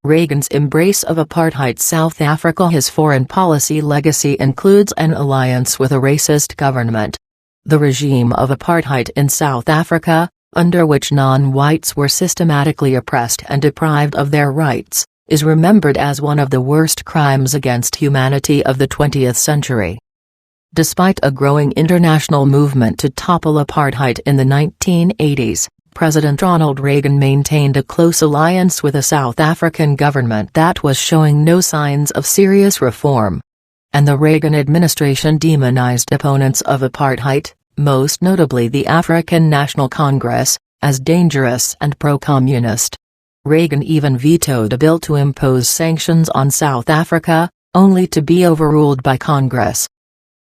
Reagan's embrace of apartheid South Africa. His foreign policy legacy includes an alliance with a racist government. The regime of apartheid in South Africa, under which non-whites were systematically oppressed and deprived of their rights, is remembered as one of the worst crimes against humanity of the 20th century. Despite a growing international movement to topple apartheid in the 1980s, President Ronald Reagan maintained a close alliance with a South African government that was showing no signs of serious reform. And the Reagan administration demonized opponents of apartheid, most notably the African National Congress, as dangerous and pro-communist. Reagan even vetoed a bill to impose sanctions on South Africa, only to be overruled by Congress.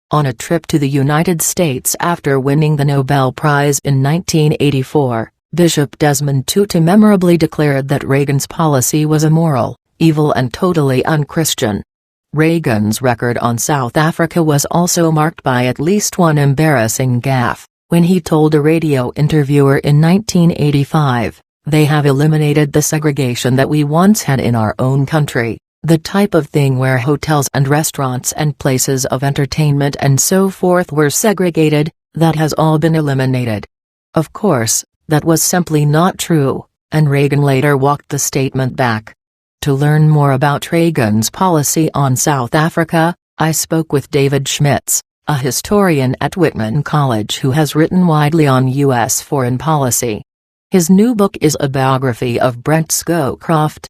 On a trip to the United States after winning the Nobel Prize in 1984, Bishop Desmond Tutu memorably declared that Reagan's policy was immoral, evil and totally un-Christian. Reagan's record on South Africa was also marked by at least one embarrassing gaffe, when he told a radio interviewer in 1985, "They have eliminated the segregation that we once had in our own country, the type of thing where hotels and restaurants and places of entertainment and so forth were segregated, that has all been eliminated." Of course, that was simply not true, and Reagan later walked the statement back. To learn more about Reagan's policy on South Africa, I spoke with David Schmitz, a historian at Whitman College who has written widely on U.S. foreign policy. His new book is a biography of Brent Scowcroft.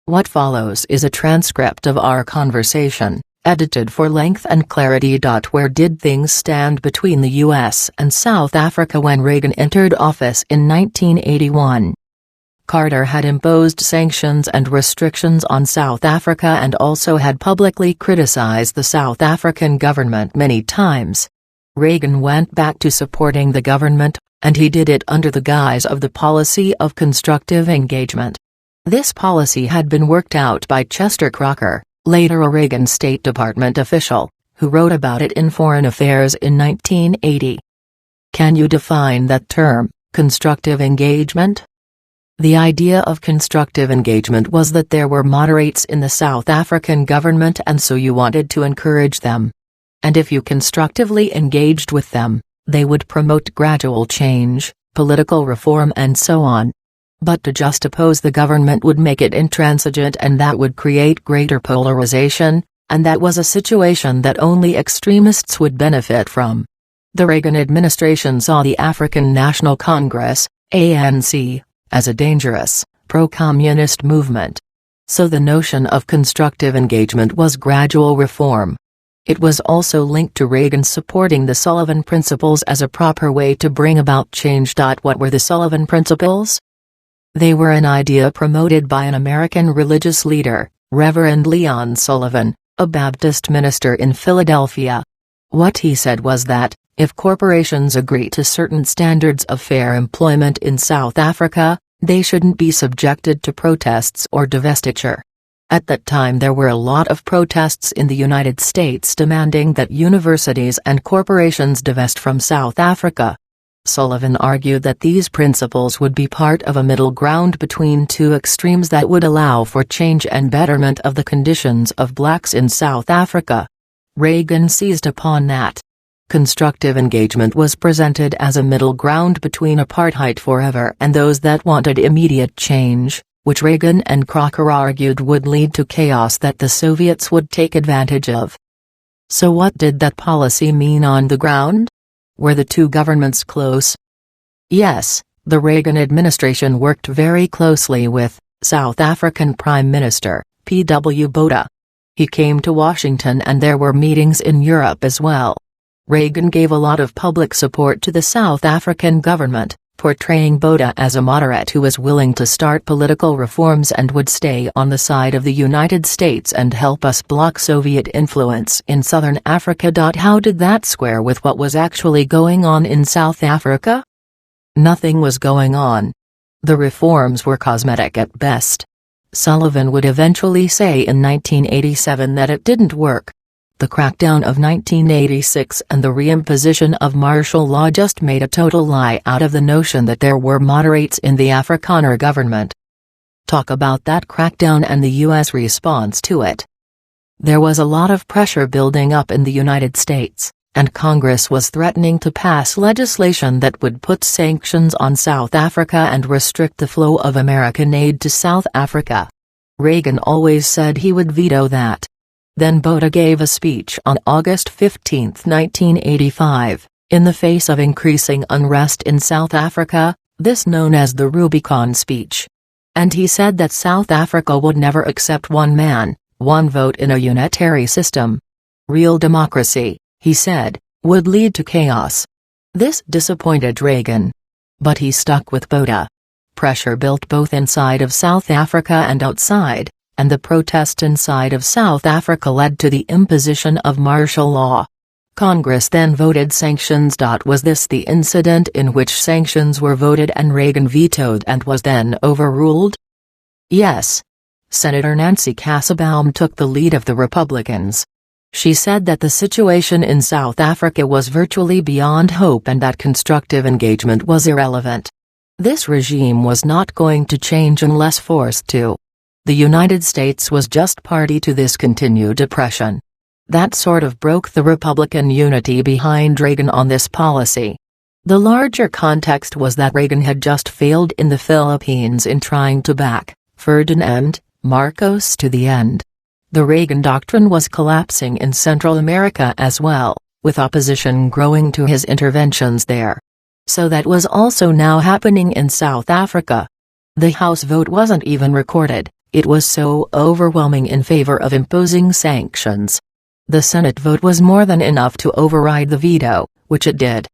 What follows is a transcript of our conversation, edited for length and clarity. Where did things stand between the U.S. and South Africa when Reagan entered office in 1981? Carter had imposed sanctions and restrictions on South Africa and also had publicly criticized the South African government many times. Reagan went back to supporting the government, and he did it under the guise of the policy of constructive engagement. This policy had been worked out by Chester Crocker, later a Reagan State Department official, who wrote about it in Foreign Affairs in 1980. Can you define that term, constructive engagement? The idea of constructive engagement was that there were moderates in the South African government and so you wanted to encourage them. And if you constructively engaged with them, they would promote gradual change, political reform and so on. But to just oppose the government would make it intransigent and that would create greater polarization, and that was a situation that only extremists would benefit from. The Reagan administration saw the African National Congress, ANC, as a dangerous, pro-communist movement. So the notion of constructive engagement was gradual reform. It was also linked to Reagan supporting the Sullivan Principles as a proper way to bring about change. What were the Sullivan Principles? They were an idea promoted by an American religious leader, Reverend Leon Sullivan, a Baptist minister in Philadelphia. What he said was that, if corporations agree to certain standards of fair employment in South Africa, they shouldn't be subjected to protests or divestiture. At that time there were a lot of protests in the United States demanding that universities and corporations divest from South Africa. Sullivan argued that these principles would be part of a middle ground between two extremes that would allow for change and betterment of the conditions of blacks in South Africa. Reagan seized upon that. Constructive engagement was presented as a middle ground between apartheid forever and those that wanted immediate change, which Reagan and Crocker argued would lead to chaos that the Soviets would take advantage of. So what did that policy mean on the ground? Were the two governments close? Yes, the Reagan administration worked very closely with South African Prime Minister, P.W. Botha. He came to Washington and there were meetings in Europe as well. Reagan gave a lot of public support to the South African government, portraying Botha as a moderate who was willing to start political reforms and would stay on the side of the United States and help us block Soviet influence in southern Africa. How did that square with what was actually going on in South Africa? Nothing was going on. The reforms were cosmetic at best. Sullivan would eventually say in 1987 that it didn't work. The crackdown of 1986 and the reimposition of martial law just made a total lie out of the notion that there were moderates in the Afrikaner government. Talk about that crackdown and the U.S. response to it. There was a lot of pressure building up in the United States, and Congress was threatening to pass legislation that would put sanctions on South Africa and restrict the flow of American aid to South Africa. Reagan always said he would veto that. Then Botha gave a speech on August 15, 1985, in the face of increasing unrest in South Africa, this known as the Rubicon speech. And he said that South Africa would never accept one man, one vote in a unitary system. Real democracy, he said, would lead to chaos. This disappointed Reagan. But he stuck with Botha. Pressure built both inside of South Africa and outside, and the protest inside of South Africa led to the imposition of martial law. Congress then voted sanctions. Was this the incident in which sanctions were voted and Reagan vetoed and was then overruled? Yes. Senator Nancy Kassebaum took the lead of the Republicans. She said that the situation in South Africa was virtually beyond hope and that constructive engagement was irrelevant. This regime was not going to change unless forced to. The United States was just party to this continued oppression. That sort of broke the Republican unity behind Reagan on this policy. The larger context was that Reagan had just failed in the Philippines in trying to back Ferdinand Marcos to the end. The Reagan doctrine was collapsing in Central America as well, with opposition growing to his interventions there. So that was also now happening in South Africa. The House vote wasn't even recorded, it was so overwhelming in favor of imposing sanctions. The Senate vote was more than enough to override the veto, which it did.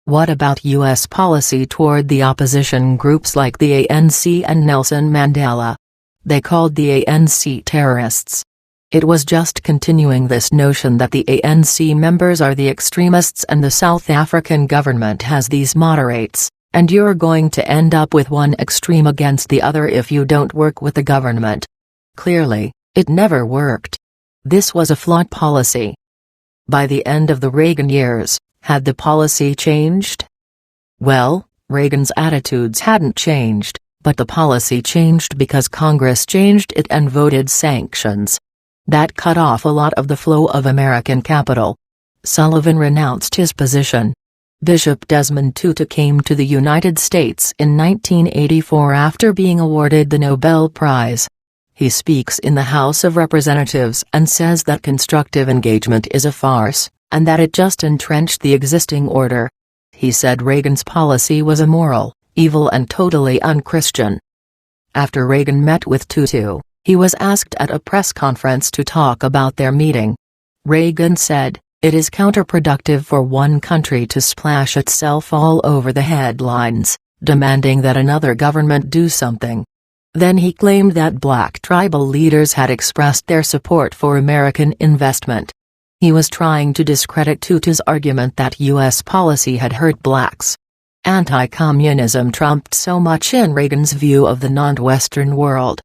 What about U.S. policy toward the opposition groups like the ANC and Nelson Mandela? They called the ANC terrorists. It was just continuing this notion that the ANC members are the extremists and the South African government has these moderates, and you're going to end up with one extreme against the other if you don't work with the government. Clearly, it never worked. This was a flawed policy. By the end of the Reagan years, had the policy changed? Well, Reagan's attitudes hadn't changed, but the policy changed because Congress changed it and voted sanctions. That cut off a lot of the flow of American capital. Sullivan renounced his position. Bishop Desmond Tutu came to the United States in 1984 after being awarded the Nobel Prize. He speaks in the House of Representatives and says that constructive engagement is a farce, and that it just entrenched the existing order. He said Reagan's policy was immoral, evil and totally unchristian. After Reagan met with Tutu, he was asked at a press conference to talk about their meeting. Reagan said, "It is counterproductive for one country to splash itself all over the headlines, demanding that another government do something." Then he claimed that black tribal leaders had expressed their support for American investment. He was trying to discredit Tutu's argument that U.S. policy had hurt blacks. Anti-communism trumped so much in Reagan's view of the non-Western world.